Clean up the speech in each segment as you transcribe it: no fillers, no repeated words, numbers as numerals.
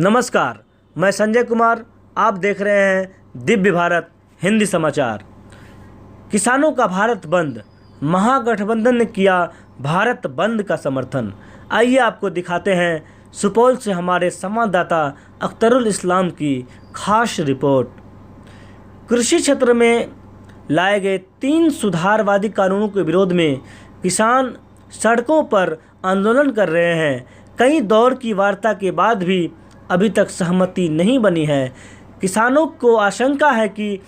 नमस्कार, मैं संजय कुमार। आप देख रहे हैं दिव्य भारत हिंदी समाचार। किसानों का भारत बंद, महागठबंधन ने किया भारत बंद का समर्थन। आइए आपको दिखाते हैं सुपौल से हमारे संवाददाता अख्तरुल इस्लाम की खास रिपोर्ट। कृषि क्षेत्र में लाए गए 3 सुधारवादी कानूनों के विरोध में किसान सड़कों पर आंदोलन कर रहे हैं। कई दौर की वार्ता के बाद भी अभी तक सहमति नहीं बनी है। किसानों को आशंका है कि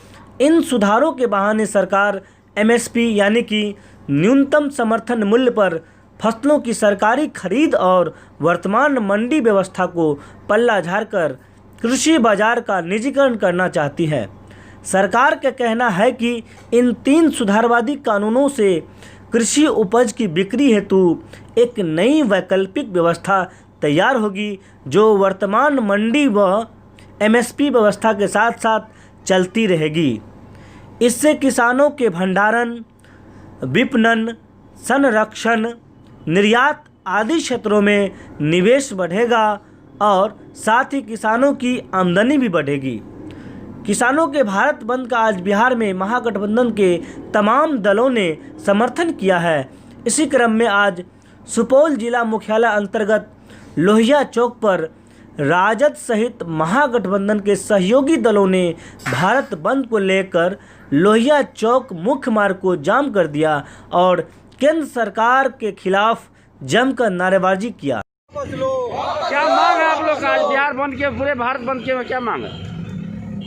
इन सुधारों के बहाने सरकार एमएसपी यानी कि न्यूनतम समर्थन मूल्य पर फसलों की सरकारी खरीद और वर्तमान मंडी व्यवस्था को पल्ला झाड़कर कृषि बाजार का निजीकरण करना चाहती है। सरकार का कहना है कि इन 3 सुधारवादी कानूनों से कृषि उपज की बिक्री हेतु एक नई वैकल्पिक व्यवस्था तैयार होगी, जो वर्तमान मंडी व एमएसपी व्यवस्था के साथ साथ चलती रहेगी। इससे किसानों के भंडारण, विपणन, संरक्षण, निर्यात आदि क्षेत्रों में निवेश बढ़ेगा और साथ ही किसानों की आमदनी भी बढ़ेगी। किसानों के भारत बंद का आज बिहार में महागठबंधन के तमाम दलों ने समर्थन किया है। इसी क्रम में आज सुपौल जिला मुख्यालय अंतर्गत लोहिया चौक पर राजद सहित महागठबंधन के सहयोगी दलों ने भारत बंद को लेकर लोहिया चौक मुख्य मार्ग को जाम कर दिया और केंद्र सरकार के खिलाफ जमकर नारेबाजी किया। क्या मांग है आप लोग का? आज बिहार बंद के, पूरे भारत बंद के, क्या मांग है?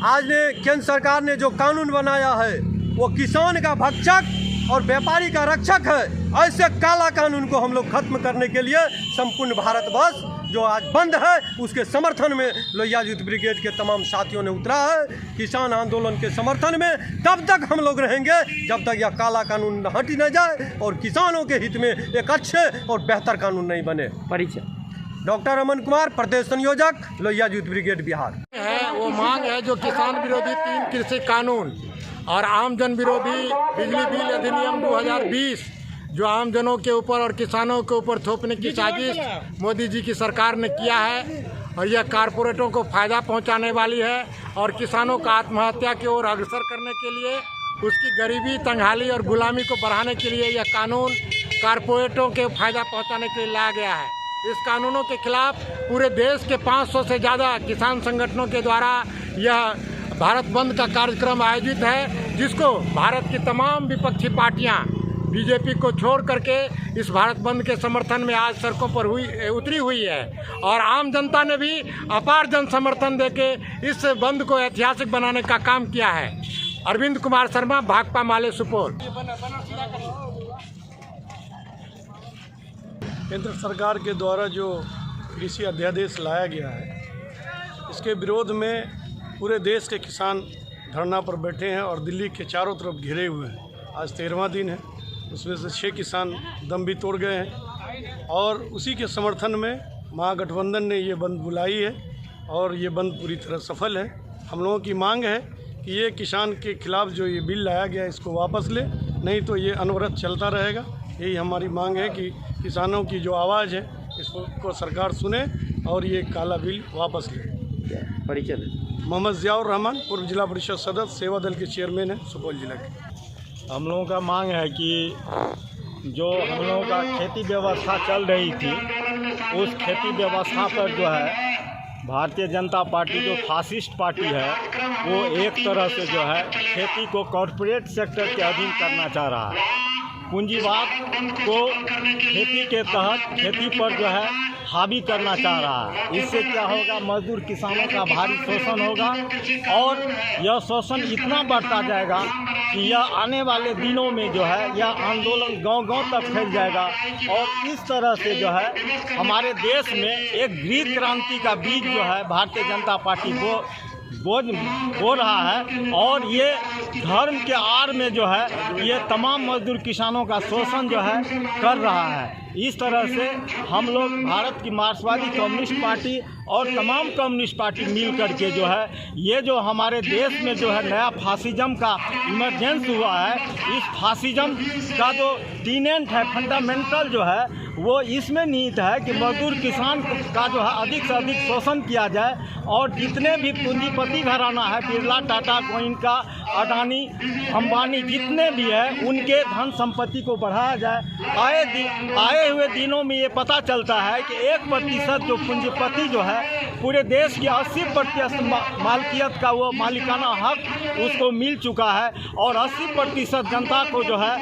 आज ने केंद्र सरकार ने जो कानून बनाया है वो किसान का भक्षक और व्यापारी का रक्षक है। ऐसे काला कानून को हम लोग खत्म करने के लिए संपूर्ण भारतवर्ष जो आज बंद है उसके समर्थन में लोहिया यूथ ब्रिगेड के तमाम साथियों ने उतरा है। किसान आंदोलन के समर्थन में तब तक हम लोग रहेंगे जब तक यह काला कानून हट न जाए और किसानों के हित में एक अच्छे और बेहतर कानून नहीं बने। परिचय डॉक्टर अमन कुमार, प्रदेश संयोजक, लोहिया यूथ ब्रिगेड बिहार। है वो मांग है जो किसान विरोधी 3 कृषि कानून और आम जन विरोधी बिजली बिल अधिनियम 2020 जो आम जनों के ऊपर और किसानों के ऊपर थोपने की साजिश मोदी जी की सरकार ने किया है और यह कारपोरेटों को फायदा पहुंचाने वाली है और किसानों का आत्महत्या की ओर अग्रसर करने के लिए, उसकी गरीबी, तंगहाली और गुलामी को बढ़ाने के लिए यह कानून कारपोरेटों के फायदा पहुंचाने के लिए लाया गया है। इस कानूनों के खिलाफ पूरे देश के 500 से ज़्यादा किसान संगठनों के द्वारा यह भारत बंद का कार्यक्रम आयोजित है, जिसको भारत की तमाम विपक्षी पार्टियां बीजेपी को छोड़ करके इस भारत बंद के समर्थन में आज सड़कों पर उतरी हुई है और आम जनता ने भी अपार जन समर्थन देके इस बंद को ऐतिहासिक बनाने का काम किया है। अरविंद कुमार शर्मा, भाकपा माले, सुपौल। केंद्र सरकार के द्वारा जो कृषि अध्यादेश लाया गया है, इसके विरोध में पूरे देश के किसान धरना पर बैठे हैं और दिल्ली के चारों तरफ घिरे हुए हैं। आज 13वां दिन है, उसमें से 6 किसान दम भी तोड़ गए हैं और उसी के समर्थन में महागठबंधन ने ये बंद बुलाई है और ये बंद पूरी तरह सफल है। हम लोगों की मांग है कि ये किसान के खिलाफ जो ये बिल लाया गया इसको वापस ले, नहीं तो ये अनवरत चलता रहेगा। यही हमारी मांग है कि किसानों की जो आवाज़ है इसको सरकार सुने और ये काला बिल वापस ले। परिचय मोहम्मद ज़ियाउर रहमान, पूर्व जिला परिषद सदस्य, सेवा दल के चेयरमैन है सुपौल जिला के। हम लोगों का मांग है कि जो हम लोगों का खेती व्यवस्था चल रही थी, उस खेती व्यवस्था पर जो है भारतीय जनता पार्टी जो फासिस्ट पार्टी है वो एक तरह से जो है खेती को कॉरपोरेट सेक्टर के अधीन करना चाह रहा है। पूंजीवाद को खेती के तहत खेती पर जो है हावी करना चाह रहा है। इससे क्या होगा, मजदूर किसानों का भारी शोषण होगा और यह शोषण इतना बढ़ता जाएगा कि यह आने वाले दिनों में जो है यह आंदोलन गांव-गांव तक फैल जाएगा और इस तरह से जो है हमारे देश में एक गृह क्रांति का बीज जो है भारतीय जनता पार्टी को बो रहा है और ये धर्म के आड़ में जो है ये तमाम मजदूर किसानों का शोषण जो है कर रहा है। इस तरह से हम लोग भारत की मार्क्सवादी कम्युनिस्ट पार्टी और तमाम कम्युनिस्ट पार्टी मिल कर के जो है ये जो हमारे देश में जो है नया फासिज्म का इमरजेंस हुआ है, इस फासिज्म का जो टीनेंट है, फंडामेंटल जो है वो इसमें निहित है कि मजदूर किसान का जो है अधिक से अधिक शोषण किया जाए और जितने भी पूंजीपति घराना है, बिरला, टाटा, गोइनका, अडानी, अंबानी जितने भी हैं, उनके धन संपत्ति को बढ़ाया जाए। आए हुए दिनों में ये पता चलता है कि 1% जो पूंजीपति जो है पूरे देश की 80% मालकियत का वो मालिकाना हक उसको मिल चुका है और 80% जनता को जो है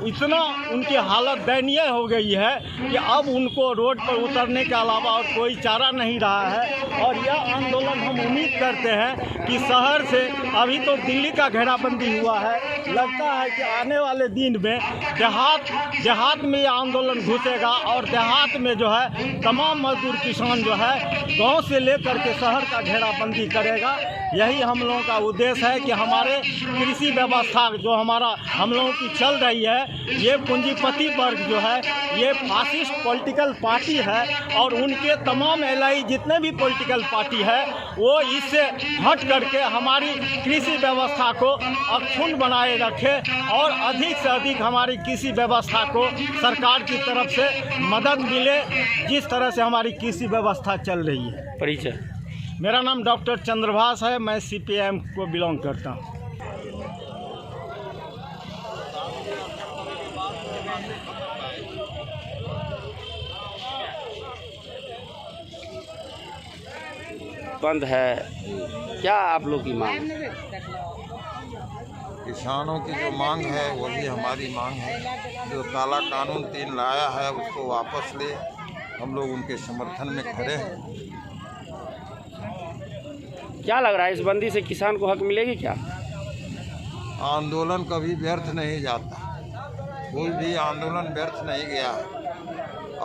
इतना उनकी हालत दयनीय हो गई है कि अब उनको रोड पर उतरने के अलावा और कोई चारा नहीं रहा है। और यह आंदोलन हम उम्मीद करते हैं कि शहर से, अभी तो दिल्ली का घेराबंदी हुआ है, लगता है कि आने वाले दिन में देहात में यह आंदोलन घुसेगा और देहात में जो है तमाम मजदूर किसान जो है गांव से लेकर के शहर का घेराबंदी करेगा। यही हम लोगों का उद्देश्य है कि हमारे कृषि व्यवस्था जो हम लोगों की चल रही है, ये पूंजीपति वर्ग जो है ये फासिस्ट पॉलिटिकल पार्टी है और उनके तमाम एलाई जितने भी पॉलिटिकल पार्टी है वो इससे हट करके हमारी कृषि व्यवस्था को अक्षुण्ण बनाए रखे और अधिक से अधिक हमारी कृषि व्यवस्था को सरकार की तरफ से मदद मिले, जिस तरह से हमारी कृषि व्यवस्था चल रही है। परिचय। मेरा नाम डॉक्टर चंद्रभाष है, मैं CPM को बिलोंग करता हूँ। बंद है, क्या आप लोग की मांग? किसानों की जो मांग है वही हमारी मांग है। जो काला कानून 3 लाया है उसको वापस ले, हम लोग उनके समर्थन में खड़े हैं। क्या लग रहा है इस बंदी से किसान को हक मिलेगी क्या? आंदोलन कभी व्यर्थ नहीं जाता, कोई भी आंदोलन व्यर्थ नहीं गया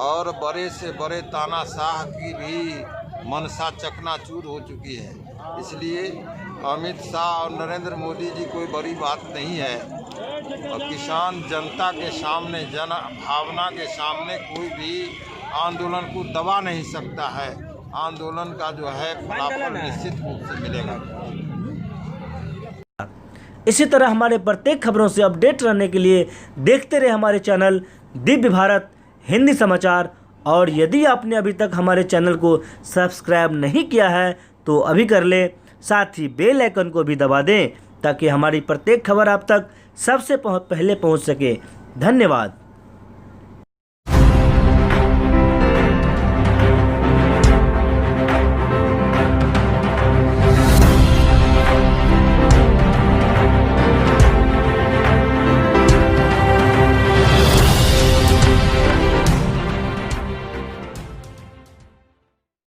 और बड़े से बड़े तानाशाह की भी मनसा चकनाचूर हो चुकी है। इसलिए अमित शाह और नरेंद्र मोदी जी कोई बड़ी बात नहीं है और किसान जनता के सामने, जन भावना के सामने कोई भी आंदोलन को दबा नहीं सकता है। आंदोलन का जो है फलाफल निश्चित रूप से मिलेगा। इसी तरह हमारे प्रत्येक खबरों से अपडेट रहने के लिए देखते रहे हमारे चैनल दिव्य भारत हिंदी समाचार। और यदि आपने अभी तक हमारे चैनल को सब्सक्राइब नहीं किया है तो अभी कर ले, साथ ही बेल आइकन को भी दबा दें ताकि हमारी प्रत्येक खबर आप तक सबसे पहले पहुंच सके। धन्यवाद।